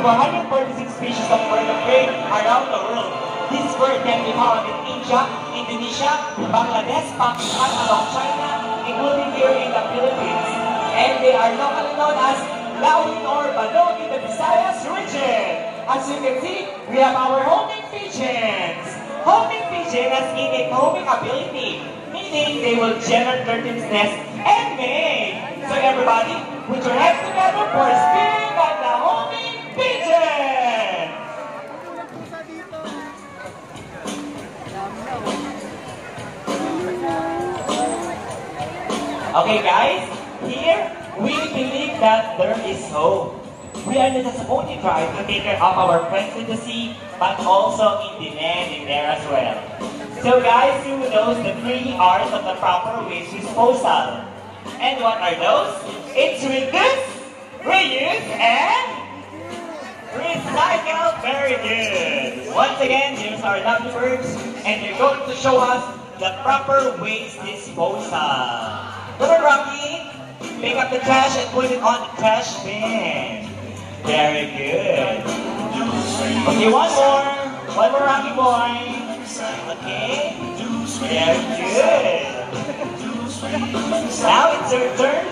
146 species of vertebrates around the world. These birds can be found in India, Indonesia, Bangladesh, Pakistan, along China, including here in the Philippines. And they are locally known as Lawin or Badog in the Visayas region. As you can see, we have our homing pigeons. Homing pigeon has innate homing ability, meaning they will generate their nest and mate. So everybody, put your hands together for spinning on the homing pigeon. Okay guys, here we believe that there is hope. We are not just only trying to take care of our friends in the sea, but also in the land in there as well. So guys, who knows the 3 R's of the proper waste disposal? And what are those? It's reduce, reuse, and recycle. Very good. Once again, here's our lovely birds, and they're going to show us the proper waste disposal. Come on, Rocky. Pick up the trash and put it on the trash bin. Very good. Okay, one more. One more, Rocky boy. Okay. Very good. Now it's your turn.